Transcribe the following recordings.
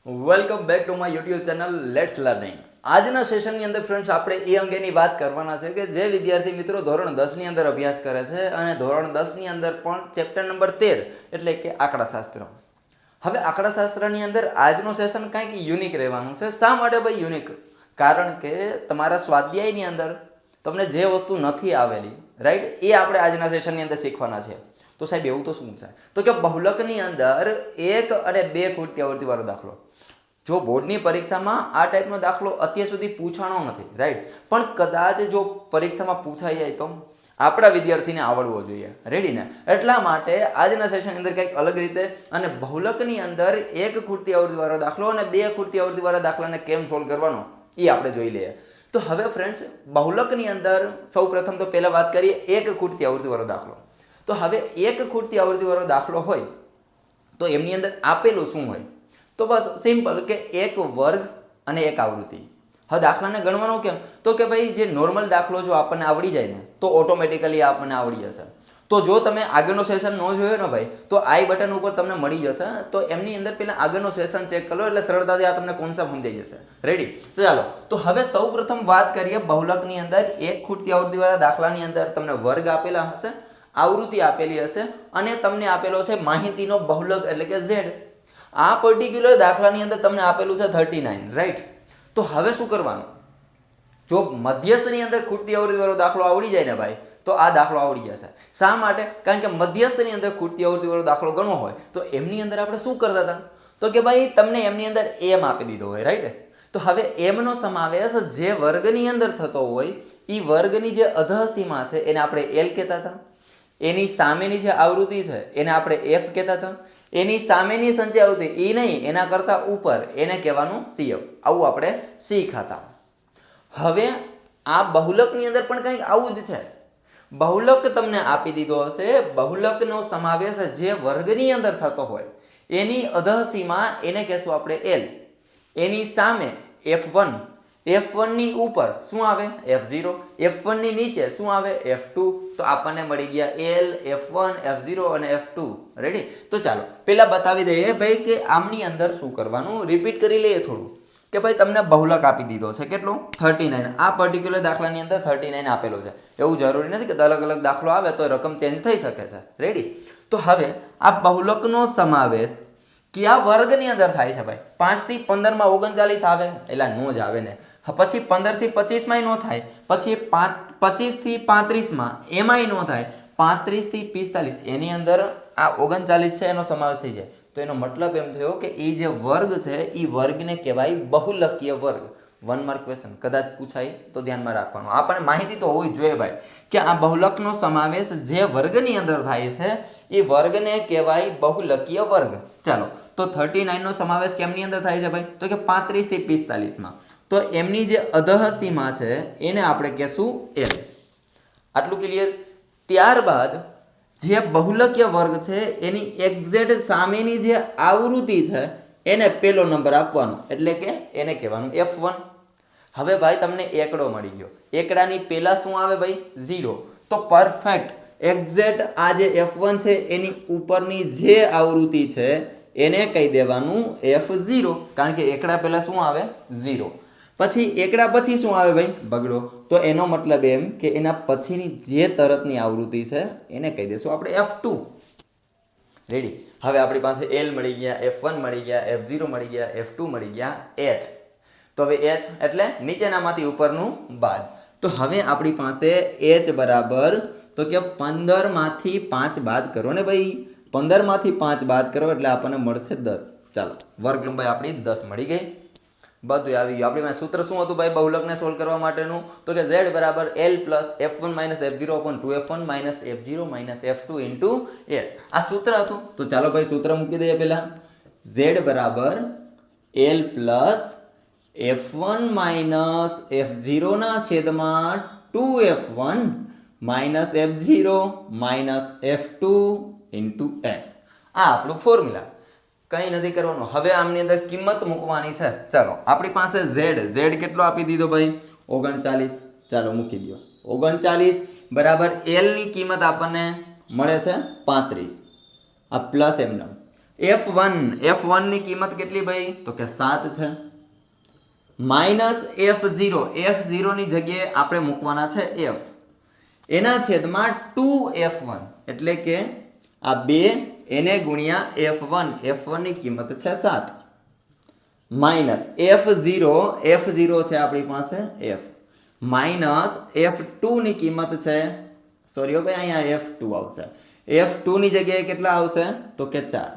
Welcome back to my YouTube channel let's learning. આજના સેશનની અંદર friends આપણે એ અંગેની વાત કરવાના છે કે જે વિદ્યાર્થી મિત્રો ધોરણ 10ની અંદર અભ્યાસ કરે છે અને ધોરણ 10ની અંદર પણ ચેપ્ટર નંબર 13 એટલે કે આંકડાશાસ્ત્ર. હવે આંકડાશાસ્ત્રની અંદર આજનું સેશન કંઈક યુનિક રહેવાનું છે. શા માટે ભાઈ યુનિક? કારણ કે તમારા સ્વાધ્યાયની અંદર તમને જે વસ્તુ નથી આવેલી રાઈટ એ આપણે આજના સેશનની અંદર શીખવાના છે. તો સાહેબ એવું તો શું છે? તો કે બહુલકની અંદર 1 અને 2 ખૂટતી આવૃત્તિવાળો દાખલો. જો બોર્ડની પરીક્ષામાં આ ટાઈપનો દાખલો અત્યાર સુધી પૂછાણો નથી રાઈટ, પણ કદાચ જો પરીક્ષામાં પૂછાઈ જાય તો આપણા વિદ્યાર્થીને આવડવો જોઈએ. રેડી ને? એટલા માટે આજના સેશનની અંદર કંઈક અલગ રીતે અને બહુલકની અંદર 1 ખૂટતી આવૃત્તિવાળો દાખલો અને 2 ખૂટતી આવૃત્તિવાળા દાખલાને કેમ સોલ્વ કરવાનો એ આપણે જોઈ લઈએ. તો હવે ફ્રેન્ડ્સ બહુલકની અંદર સૌ પ્રથમ તો પહેલાં વાત કરીએ 1 ખૂટતી આવૃત્તિવાળો દાખલો. તો હવે 1 ખૂટતી આવૃત્તિવાળો દાખલો હોય તો એમની અંદર આપેલું શું હોય? તો બસ સિમ્પલ કે 1 વર્ગ અને 1 આવૃત્તિ. હવે દાખલાને ગણવાનો કેમ? તો કે ભાઈ જે નોર્મલ દાખલો જો આપણને આવડી જાય ને તો ઓટોમેટિકલી આપણને આવડી જશે. તો જો તમે આગળનો સેશન ન જોયો ને ભાઈ તો આઈ બટન ઉપર તમને મળી જશે. તો એમની અંદર પહેલાં આગળનો સેશન ચેક કરો એટલે સરળતાથી આ તમને કોન્સેપ્ટ સમજાઈ જશે. રેડી? તો ચાલો તો હવે સૌ પ્રથમ વાત કરીએ બહુલકની અંદર 1 ખૂટતી આવૃત્તિવાળા દાખલાની અંદર તમને વર્ગ આપેલા હશે, આવૃત્તિ આપેલી હશે અને તમને આપેલો છે માહિતીનો બહુલક એટલે કે ઝેડ. આ પર્ટિક્યુલર દાખલાની અંદર તમને આપેલું છે 39 રાઈટ. તો હવે શું કરવાનું? જો મધ્યસ્થની અંદર ખૂટતી આવૃત્તિવાળો દાખલો આવડી જાય ને ભાઈ તો આ દાખલો આવડી જશે. શા માટે? કારણ કે મધ્યસ્થની અંદર ખૂટતી આવૃત્તિવાળો દાખલો ગણવો હોય તો એમની અંદર આપણે શું કરતા હતા? તો કે ભાઈ તમને એમની અંદર એમ આપી દીધો હોય રાઈટ. તો હવે એમનો સમાવેશ જે વર્ગની અંદર થતો હોય એ વર્ગની જે અધઃસીમા છે એને આપણે એલ કહેતા હતા. એની સામેની જે આવૃત્તિ છે એને આપણે એફ કહેતા હતા. એની સામેની સંચય આવૃત્તિ એ નહીં, એના કરતાં ઉપર એને કહેવાનું સીએફ. આવું આપણે શીખાતા. હવે આ બહુલકની અંદર પણ કંઈક આવું જ છે. બહુલક તમને આપી દીધો હશે, બહુલકનો સમાવેશ જે વર્ગની અંદર થતો હોય એની અધઃસીમા એને કહેશું આપણે એલ. એની સામે F1, F1 ની ઉપર શું આવે? F0, F1 ની નીચે શું આવે? F2. તો આપણને મળી ગયા L, F1, F0 અને F2. રેડી? તો ચાલો પેલા બતાવી દઈએ ભાઈ કે આમની અંદર શું કરવાનું. રિપીટ કરી લઈએ થોડું કે ભાઈ તમને બહુલક આપી દીધો છે કેટલો? 39. આ પર્ટિક્યુલર દાખલાની અંદર 39 આપેલો છે. એવું જરૂરી નથી કે અલગ અલગ દાખલો આવે તો રકમ ચેન્જ થઈ શકે છે. રેડી? તો હવે આ બહુલકનો સમાવેશ કયા વર્ગની અંદર થાય છે ભાઈ? 5 થી 15 માં 39 આવે એટલે નો જ આવે ને. પછી 15 થી 25 માં નો થાય, પછી 25 થી 35 માં એમાંય નો થાય, 35 થી 45 એની અંદર આ 39 છે એનો સમાવેશ થઈ જાય. તો એનો મતલબ એમ થયો કે એ જે વર્ગ છે એ વર્ગને કહેવાય બહુલકીય વર્ગ. 1 માર્ક ક્વેશ્ચન કદાચ પૂછાય તો ધ્યાનમાં રાખવાનું. આપણને માહિતી તો હોવી જોઈએ ભાઈ કે આ બહુલકનો સમાવેશ જે વર્ગની અંદર થાય છે એ વર્ગને કહેવાય બહુલકીય વર્ગ. ચાલો તો 39 નો સમાવેશ કેમની અંદર થાય છે ભાઈ? તો કે 35 થી 45 માં. તો એમની જે અધઃસીમા છે એને આપણે કહેશું એલ. આટલું ક્લિયર? ત્યારબાદ જે બહુલકીય વર્ગ છે એની એક્ઝેક્ટ સામેની જે આવૃત્તિ છે એને પેલો નંબર આપવાનો એટલે કે એને કહેવાનું F1. હવે ભાઈ તમને એકડો મળી ગયો. એકડાની પહેલા શું આવે ભાઈ? 0. તો પરફેક્ટ એક્ઝેક્ટ આ જે F1 છે એની ઉપરની જે આવૃત્તિ છે એને કહી દેવાનું F0. કારણ કે એકડા પહેલા શું આવે? 0. પછી એકડા પછી શું આવે ભાઈ? બગડો. તો એનો મતલબ એમ કે એના પછીની જે તરતની આવૃત્તિ છે એને કહી દઈશું આપણે F2. રેડી? હવે આપણી પાસે L મળી ગયા, F1 મળી ગયા, F0 મળી ગયા, F2 મળી ગયા, H. તો હવે H એટલે નીચેનામાંથી ઉપરનું બાદ. તો હવે આપણી પાસે H બરાબર તો કે 15 માંથી 5 બાદ કરો ને ભાઈ. 15 માંથી 5 બાદ કરો એટલે આપણને મળશે 10. ચાલો વર્ગ લંબાઈ આપણી 10 મળી ગઈ. બધું આવી ગયું. આપણી પાસે સૂત્ર શું હતું ભાઈ બહુલકને સોલ્વ કરવા માટેનું? તો કે z બરાબર L plus F1 minus F0 upon 2F1 minus F0 minus F2 into S. આ સૂત્ર હતું. તો ચાલો ભાઈ સૂત્ર મૂકી દઈએ પહેલા. z બરાબર L plus F1 minus F0 ના છેદમાં 2F1 minus F0 minus F2 into H. આ આપણું ફોર્મ્યુલા. કંઈ નથી કરવાનું. હવે આમની અંદર કિંમત મૂકવાની છે. ચાલો આપણી પાસે z કેટલો આપી દીધો ભાઈ? 39. ચાલો મૂકી દો. 39 બરાબર L ની કિંમત આપણને મળે છે 35. આ પ્લસ એમનો F1 ની કિંમત કેટલી ભાઈ? તો કે 7 છે. માઇનસ F0 ની જગ્યાએ આપણે મૂકવાના છે F, એના છેદમાં 2F1 એટલે કે આ 2 એને ગુણ્યા F1 ની કિંમત છે 7 માઇનસ F0 છે આપણી પાસે F માઇનસ F2 ની કિંમત છે, સોરી ભાઈ અહીંયા F2 આવશે. F2 ની જગ્યાએ કેટલા આવશે? તો કે 4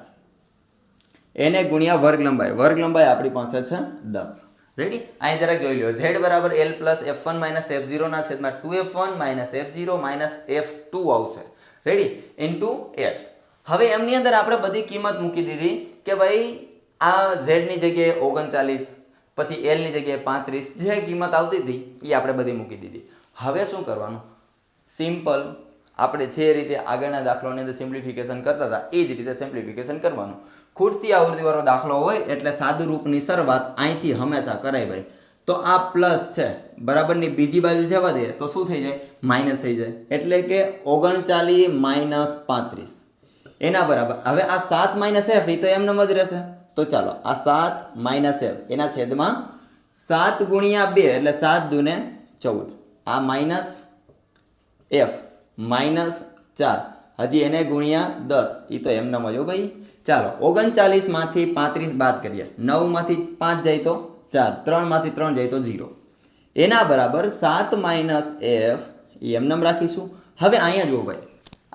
એને ગુણ્યા વર્ગ લંબાઈ આપણી પાસે છે 10. રેડી? અહીં જરાક જોઈ લો. Z બરાબર L plus F1 minus F0 ના છેદમાં 2F1 minus F0 minus F2 આવશે. રેડી? Into H. હવે એમની અંદર આપણે બધી કિંમત મૂકી દીધી કે ભાઈ આ Z ની જગ્યાએ 39, પછી L ની જગ્યાએ 35, જે કિંમત આવતી હતી એ આપણે બધી મૂકી દીધી. હવે શું કરવાનું? સિમ્પલ આપણે જે રીતે આગળના દાખલાની અંદર સિમ્પ્લિફિકેશન કરતા હતા એ જ રીતે સિમ્પ્લિફિકેશન કરવાનું. ખૂટતી આવૃત્તિવાળો દાખલો હોય એટલે સાદું રૂપની શરૂઆત અહીંથી હંમેશા કરાય ભાઈ. તો આ પ્લસ છે બરાબરની બીજી બાજુ જવા દે તો શું થઈ જાય? માઇનસ થઈ જાય. એટલે કે 39 માઇનસ 35 એના બરાબર. હવે આ 7 માઇનસ F એ તો એમનેમ જ રહેશે. તો ચાલો આ 7 માઇનસ F એના છેદમાં 7 ગુણ્યા 2 એટલે 7 દુને 14. આ માઇનસ F માઇનસ 4 હજી એને ગુણ્યા 10 એ તો એમનેમ જ હો ભાઈ. ચાલો 39 માંથી 35 બાદ કરીએ. 9 માંથી 5 જાય તો 4, 3 માંથી 3 જાય તો 0. એના બરાબર 7 માઇનસ F એ એમનેમ રાખીશું. હવે અહીંયા જુઓ ભાઈ,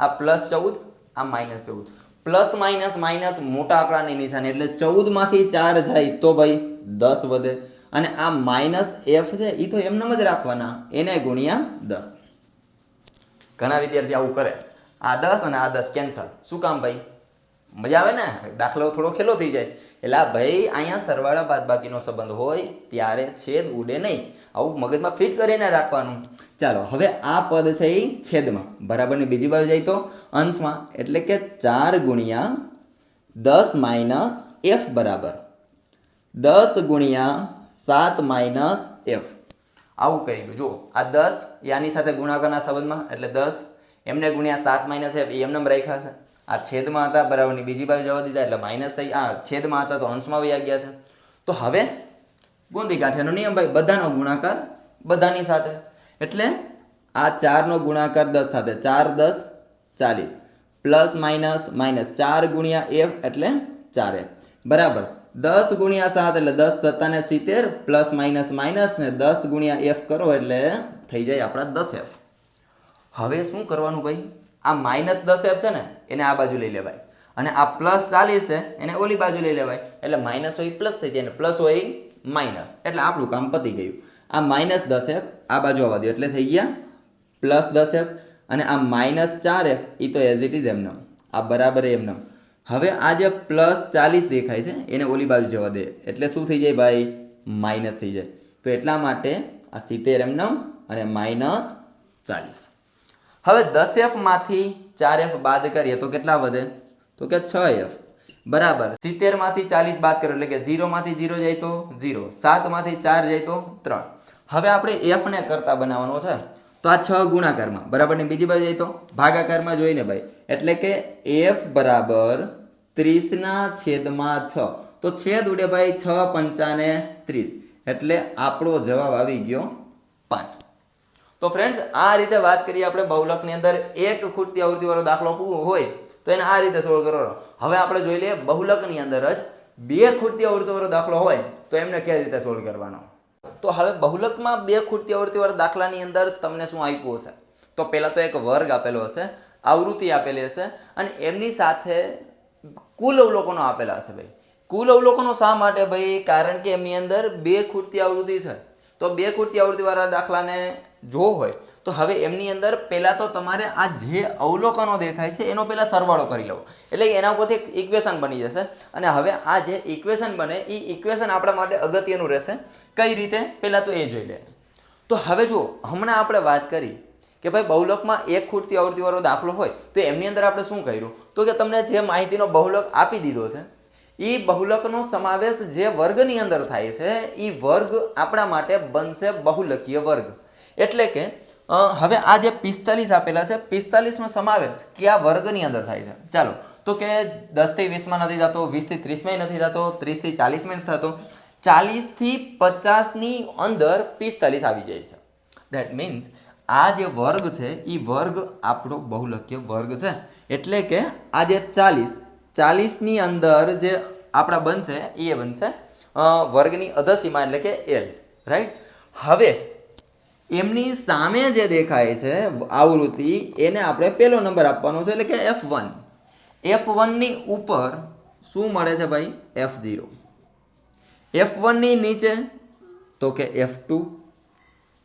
આ પ્લસ 14 આ માઇનસ 14, પ્લસ માઇનસ માઇનસ મોટા આંકડાની નિશાની એટલે 14 માંથી 4 જાય તો ભાઈ 10 વધે. અને આ માઇનસ F છે એ તો એમનેમ જ રાખવાના, એને ગુણ્યા 10. ઘણા વિદ્યાર્થી આવું કરે, આ 10 અને આ 10 કેન્સલ. શું કામ ભાઈ? મજા આવે ને, દાખલો થોડો ખેલો થઈ જાય. એટલે ભાઈ અહીંયા સરવાળા બાદબાકીનો સંબંધ હોય ત્યારે છેદ ઉડે નહીં, આવું મગજમાં ફિટ કરીને રાખવાનું. ચાલો હવે આ પદ છે એ છેદમાં, બરાબરની બીજી બાજુ જાય તો અંશમાં, એટલે કે 4 ગુણ્યા 10 માઇનસ F બરાબર 10 ગુણ્યા 7 માઇનસ F. આવું કરી દો. જો આ 10 યાની સાથે ગુણાકારના સંબંધમાં એટલે 10 એમને ગુણ્યા 7 માઇનસ F એ એમને રાખ્યા છે. આ છેદમાં હતા બરાબરની બીજી બાજુ જવા દીધા એટલે માઇનસ થઈ. આ છેદમાં હતા તો અંશમાં વહી ગયા છે. તો હવે ગોંદી ગાંઠિયાનો નિયમ ભાઈ, બધાનો ગુણાકાર બધાની સાથે. એટલે આ 4 નો ગુણાકાર 10 સાથે, 4 10 40 પ્લસ માઇનસ માઇનસ 4 ગુણ્યા F એટલે 4F બરાબર 10 ગુણ્યા 7 એટલે 10 સત્તા ને 70 પ્લસ માઇનસ માઇનસ ને 10 ગુણ્યા F કરો એટલે થઈ જાય આપણા 10F. હવે શું કરવાનું ભાઈ? આ માઇનસ 10F છે ને એને આ બાજુ લઈ લેવાય અને આ પ્લસ 40 છે એને ઓલી બાજુ લઈ લેવાય. એટલે માઇનસ હોય પ્લસ થઈ જાય ને પ્લસ હોય માઇનસ, એટલે આપણું કામ પતી ગયું. આ માઇનસ 10F આ બાજુ આવવા દો એટલે થઈ ગયા પ્લસ 10F અને આ માઇનસ 4F એ તો એઝ ઇટ ઇઝ એમનેમ, આ બરાબર એમનેમ. હવે આ જે પ્લસ 40 દેખાય છે એને ઓલી બાજુ જવા દે એટલે શું થઈ જાય ભાઈ? માઇનસ થઈ જાય. તો એટલા માટે આ 70 એમનેમ અને માઇનસ 40. હવે 10F માંથી 4F બાદ કરીએ તો કેટલા વધે? તો કે 6F બરાબર 70 માંથી 40 બાદ કરો એટલે કે 0 માંથી 0 જાય તો 0, 7 માંથી 4 જાય તો 3. હવે આપણે F ને કરતા બનાવવાનો છે તો આ 6 ગુણાકારમાં બરાબરની બીજી બાજુ જાય તો ભાગાકારમાં જોઈને ભાઈ, એટલે કે F બરાબર 30 ના છેદમાં 6. તો છેદ ઉડે ભાઈ 6 પંચાને 30 એટલે આપણો જવાબ આવી ગયો 5. તો ફ્રેન્ડ્સ આ રીતે વાત કરીએ આપણે બહુલકની અંદર એક ખૂટતી આવૃત્તિવાળો દાખલો હોય તો એને આ રીતે સોલ્વ કરવાનો. હવે આપણે જોઈ લઈએ બહુલકની અંદર જ બે ખૂટતી આવૃત્તિવાળો દાખલો હોય તો એમને કઈ રીતે સોલ્વ કરવાનો. તો હવે બહુલકમાં બે ખૂટતી આવૃત્તિવાળા દાખલાની અંદર તમને શું આપ્યું હશે? તો પહેલા તો એક વર્ગ આપેલો હશે, આવૃત્તિ આપેલી હશે અને એમની સાથે કુલ અવલોકનો આપેલા હશે ભાઈ. કુલ અવલોકનો શા માટે ભાઈ? કારણ કે એમની અંદર બે ખૂટતી આવૃત્તિ છે. તો બે ખૂટતી આવૃત્તિવાળા દાખલાને જો હોય તો હવે એમની અંદર પહેલા તો તમારે આ જે અવલોકનો દેખાય છે એનો પહેલા સરવાળો કરી લેવો, એટલે એના ઉપરથી એક ઇક્વેશન બની જશે. અને હવે આ જે ઇક્વેશન બને એ ઇક્વેશન આપણા માટે અગત્યનું રહેશે. કઈ રીતે? પહેલા તો એ જોઈ લે. તો હવે જો હમણાં આપણે વાત કરી કે ભાઈ બહુલકમાં એક ખૂટતી આવૃત્તિવાળો દાખલો હોય તો એમની અંદર આપણે શું કર્યું? તો કે તમને જે માહિતીનો બહુલક આપી દીધો છે એ બહુલકનો સમાવેશ જે વર્ગની અંદર થાય છે એ વર્ગ આપણા માટે બનશે બહુલકીય વર્ગ. એટલે કે હવે આ જે 45 આપેલા છે 45 નો સમાવેશ કયા વર્ગની અંદર થાય છે? ચાલો તો તો કે 10 થી 20 નથી થતો, 20 થી 30 નથી થતો, 30 થી 40 નથી થતો, 40 થી 50 ની અંદર 45 આવી જાય છે. ધેટ મીન્સ આ જે વર્ગ છે એ વર્ગ આપણો બહુલકીય વર્ગ છે. એટલે કે આ જે 40 ની અંદર જે આપણા બનશે એ બનશે વર્ગની અધસીમા એટલે કે એલ, રાઈટ. હવે એમની સામે જે દેખાય છે આવૃત્તિ એને આપણે પહેલો નંબર આપવાનો છે એટલે કે F1. F1 ની ઉપર શું મળે છે ભાઈ? F0. F1 ની નીચે તો કે F2.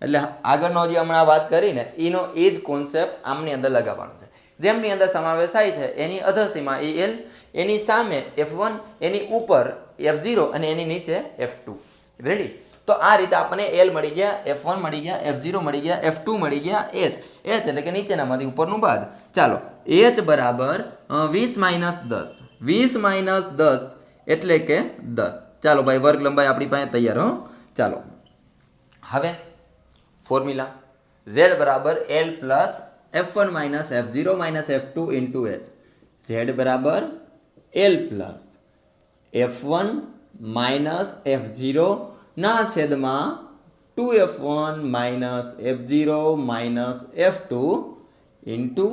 એટલે આગળનો જે હમણાં વાત કરીને એનો એ જ કોન્સેપ્ટ આમની અંદર લગાવવાનો છે. જેમની અંદર સમાવેશ થાય છે એની અધસીમા એ L, એની સામે F1, એની ઉપર F0 અને એની નીચે F2. રેડી? તો આ રીતે આપણને L મળી ગયા, F1 મળી ગયા, F0 મળી ગયા, F2 મળી ગયા, H એટલે કે નીચેનામાંથી ઉપરનું બાદ. ચાલો, H બરાબર 20 - 10. 20 - 10 એટલે કે 10. ચાલો ભાઈ, વર્ગ લંબાઈ આપણી પાસે તૈયાર. હો, ચાલો હવે ફોર્મ્યુલા Z બરાબર L plus F1 - F0 - F2 into H. Z બરાબર L પ્લસ F1 - F0 ના છેદમાં 2F1 - F0 - F2 into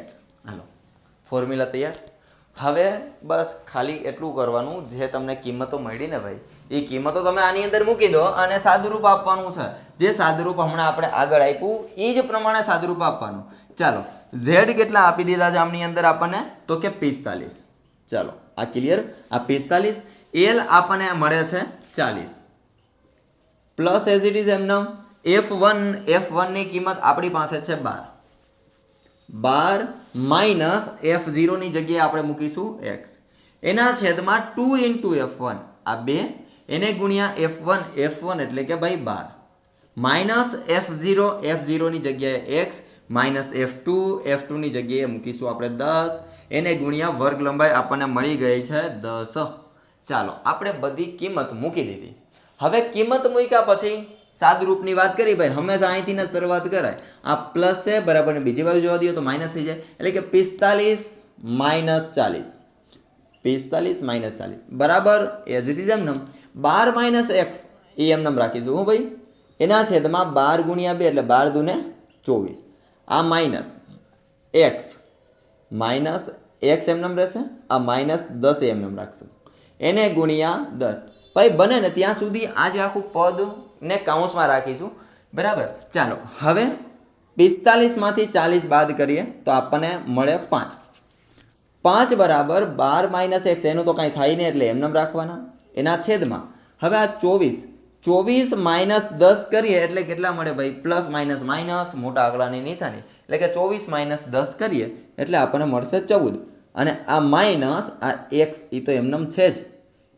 H. હાલો, ફોર્મ્યુલા તૈયાર. હવે બસ ખાલી એટલું કરવાનું, જે તમને કિંમતો મળી ને ભાઈ એ કિંમતો તમે આની અંદર મૂકી દો અને સાદુરૂપ આપવાનું છે. જે સાદુરૂપ હમણાં આપણે આગળ આપ્યું એ જ પ્રમાણે સાદુરૂપ આપવાનું. ચાલો, Z કેટલા આપી દીધા છે આમની અંદર આપણને? તો કે 45. ચાલો, આ ક્લિયર. આ 45. L આપણને મળે છે 40 પ્લસ એઝ ઇટ ઇઝ એમનામ F1 ની કિંમત આપણી પાસે છે 12 માઇનસ F0 ની જગ્યાએ આપણે મૂકીશું x. એના છેદમાં 2 ઇન્ટુ F1 આ 2, એને ગુણ્યા F1 એટલે કે ભાઈ 12 માઇનસ F0 ની જગ્યાએ x માઇનસ F2 ની જગ્યાએ મૂકીશું આપણે 10, એને ગુણ્યા વર્ગ લંબાઈ આપણને મળી ગઈ છે 10. ચાલો, આપણે બધી કિંમત મૂકી દીધી. હવે કિંમત મૂક્યા પછી સાદુરૂપની વાત કરી ભાઈ, હંમેશા અહીંથી ને શરૂઆત કરાય. આ પ્લસ છે બરાબર, ને બીજી બાજુ જોવા દઈએ તો માઇનસ થઈ જાય. એટલે કે 45 - 40. 45 - 40 બરાબર એઝ ઇટ ઇઝ એમનેમ 12 માઇનસ એક્સ એ એમનેમ રાખીશું. હું ભાઈ એના છેદમાં 12 ગુણ્યા 2 એટલે 12 દુને 24. આ માઇનસ એક્સ એમનેમ રહેશે. આ માઇનસ 10 એમનેમ રાખશું. એને ગુણ્યા 10. ભાઈ બને ને ત્યાં સુધી આજે આખું પદ ને કાઉન્સમાં રાખીશું. બરાબર. ચાલો, હવે 45 માંથી 40 બાદ કરીએ તો આપણને મળે 5. 5 બરાબર 12 માઇનસ એક્સ, એનું તો કાંઈ થાય નહીં એટલે એમનેમ રાખવાના. એના છેદમાં હવે આ 24 માઇનસ 10 કરીએ એટલે કેટલા મળે ભાઈ? પ્લસ માઇનસ માઇનસ, મોટા આંકડાની નિશાની. એટલે કે 24 માઇનસ 10 કરીએ એટલે આપણને મળશે 14. અને આ માઇનસ આ એક્સ એ તો એમનેમ છે જ,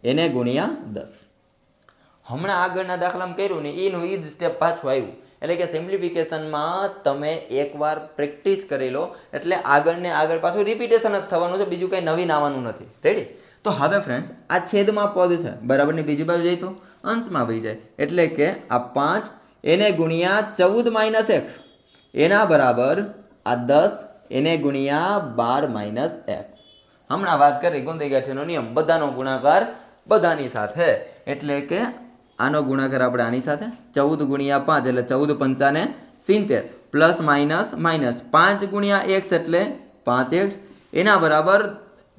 એને ગુણ્યા 10. હમણાં આગળના દાખલામાં કર્યું ને એનું એ જ સ્ટેપ પાછું આવ્યું. એટલે કે સિમ્પ્લિફિકેશનમાં તમે એકવાર પ્રેક્ટિસ કરી લો એટલે આગળ પાછું રિપીટેશન જ થવાનું છે, બીજું કંઈ નવીન આવવાનું નથી. રેડી? તો હવે ફ્રેન્ડ્સ આ છેદમાં પદ છે બરાબર, ની બીજી બાજુ જાય તો અંશમાં વહી જાય. એટલે કે આ 5 એને ગુણ્યા 14 માઇનસ એક્સ એના બરાબર આ 10 એને ગુણ્યા 12 માઇનસ એક્સ. હમણાં વાત કરી ગોંદી ગાંઠીનો નિયમ, બધાનો ગુણાકાર બધાની સાથે. એટલે કે આનો ગુણાકાર આપણે આની સાથે 14 ગુણ્યા 5 એટલે 14 પંચાને 70 પ્લસ માઇનસ માઇનસ 5 ગુણ્યા x એટલે 5x એના બરાબર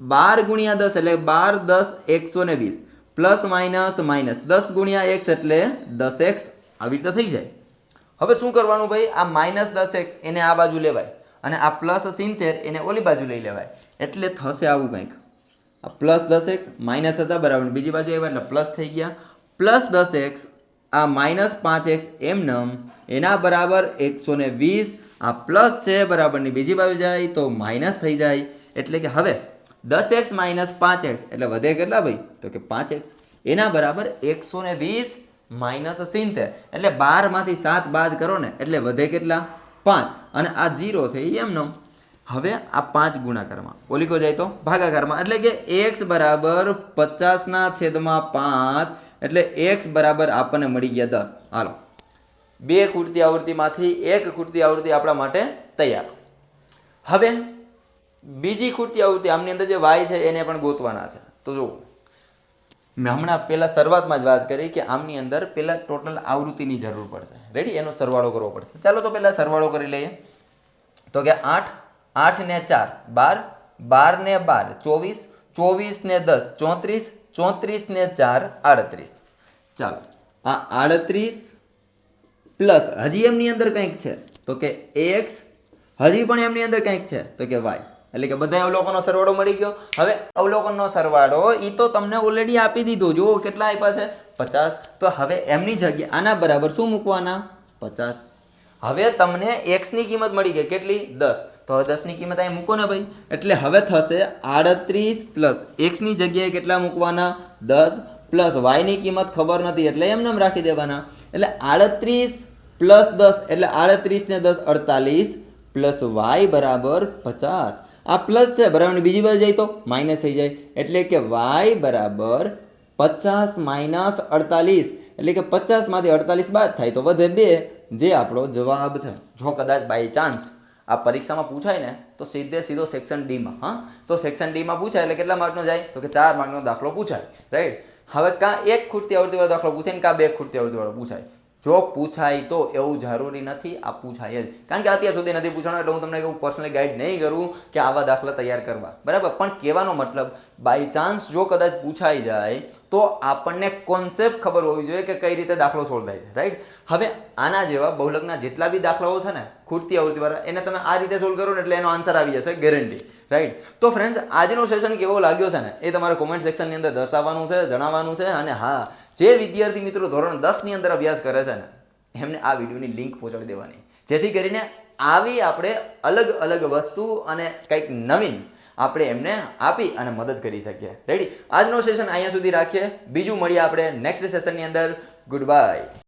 12 ગુણ્યા 10 એટલે 12 10 120 પ્લસ માઇનસ માઇનસ 10 ગુણ્યા x એટલે 10x. આવી રીતે થઈ જાય. હવે શું કરવાનું ભાઈ? આ માઇનસ 10x એને આ બાજુ લેવાય અને આ પ્લસ 70 એને ઓલી બાજુ લઈ લેવાય. એટલે થશે આવું કંઈક. આ પ્લસ 10x માઇનસ હતા બરાબર, બીજી બાજુ આવ્યા એટલે પ્લસ થઈ ગયા. પ્લસ 10x આ માઇનસ 5x એમનેમ એના બરાબર 120. આ પ્લસ છે બરાબરની બીજી બાજુ જાય તો માઇનસ થઈ જાય. એટલે કે હવે 10x માઇનસ 5x એટલે વધે કેટલા ભાઈ? તો કે 5x એના બરાબર 120 માઇનસ 70 એટલે 12 માંથી 7 બાદ કરો ને એટલે વધે કેટલા? 5. અને આ 0 છે એ એમનેમ. હવે આ 5 ગુણાકારમાં ઓલીકો જાય તો ભાગાકારમાં. એટલે કે x બરાબર 50/5 એટલે x બરાબર આપણને મળી ગયા 10. હાલો, 2 ખૂટતી આવૃત્તિમાંથી 1 ખૂટતી આવૃત્તિ આપણા માટે તૈયાર. હવે બીજી ખૂટતી આવૃત્તિ આમની અંદર જે વાય છે એને પણ ગોતવાના છે. તો જુઓ, મેં હમણાં પહેલાં શરૂઆતમાં જ વાત કરી કે આમની અંદર પહેલાં ટોટલ આવૃત્તિની જરૂર પડશે. રેડી? એનો સરવાળો કરવો પડશે. ચાલો તો પહેલાં સરવાળો કરી લઈએ. તો કે 8, 8 ને 4 12, 12 ને 12 24, 24 ને 10 34, 34 ને 4 38. ચાલો, આ 38 પ્લસ હજી એમની અંદર કંઈક છે તો કે એક્સ, હજી પણ એમની અંદર કંઈક છે તો કે વાય, એટલે કે બધા અવલોકનનો સરવાળો મળી ગયો. હવે અવલોકનનો સરવાળો એ તો તમને ઓલરેડી આપી દીધો. જુઓ કેટલા આપ્યા છે 50. તો હવે એમની જગ્યાએ આના બરાબર શું મૂકવાના? 50. હવે તમને x ની કિંમત મળી ગઈ કેટલી? 10. તો હવે 10 ની કિંમત અહીં મૂકો ને ભાઈ. એટલે હવે થશે 38 પ્લસ x ની જગ્યાએ કેટલા મૂકવાના? 10 પ્લસ y ની કિંમત ખબર નથી એટલે એમને એમ રાખી દેવાના. એટલે 38 પ્લસ 10 એટલે 38 ને 10 48 પ્લસ y બરાબર 50. આ પ્લસ છે બરાબર, બીજી બાજુ જાય તો માઇનસ થઈ જાય એટલે કે y બરાબર 50 માઇનસ 48 એટલે કે 50 માંથી 48 બાદ થાય તો વધે 2, જે આપણો જવાબ છે. જો કદાચ બાય ચાન્સ આ પરીક્ષામાં પૂછાય ને તો સીધો સેક્શન ડીમાં, હા, તો સેક્શન ડીમાં પૂછાય એટલે કેટલા માર્કનો જાય તો કે 4 માર્કનો દાખલો પૂછાય. રાઈટ? હવે કાં એક ખૂટતી આવૃત્તિવાળો દાખલો પૂછાય ને કાં બે ખૂટતી આવૃત્તિવાળો પૂછાય. જો પૂછાય તો એવું જરૂરી નથી આ પૂછાય જ, કારણ કે અત્યાર સુધી નથી પૂછાણો એટલે હું તમને એવું પર્સનલી ગાઈડ નહીં કરું કે આવા દાખલા તૈયાર કરવા, બરાબર. પણ કહેવાનો મતલબ બાય ચાન્સ જો કદાચ પૂછાઈ જાય તો આપણને કોન્સેપ્ટ ખબર હોવી જોઈએ કે કઈ રીતે દાખલો સોલ્વ થાય છે. રાઈટ? હવે આના જેવા બહુલકના જેટલા બી દાખલાઓ છે ને ખૂટતી આવૃત્તિવાળા, એને તમે આ રીતે સોલ્વ કરો ને એટલે એનો આન્સર આવી જશે ગેરંટી. રાઈટ? તો ફ્રેન્ડ્સ, આજનો સેશન કેવો લાગ્યો છે ને એ તમારે કોમેન્ટ સેક્શનની અંદર દર્શાવવાનું છે, જણાવવાનું છે. અને હા, જે વિદ્યાર્થી મિત્રો ધોરણ 10 ની અંદર અભ્યાસ કરે છે ને એમને આ વિડીયોની લિંક પહોંચાડી દેવાની, જેથી કરીને આવી આપણે અલગ અલગ વસ્તુ અને કંઈક નવીન આપણે એમને આપી અને મદદ કરી શકીએ. રેડી? આજનો સેશન અહીંયા સુધી રાખીએ. બીજું મળીએ આપણે નેક્સ્ટ સેશનની અંદર. Good bye.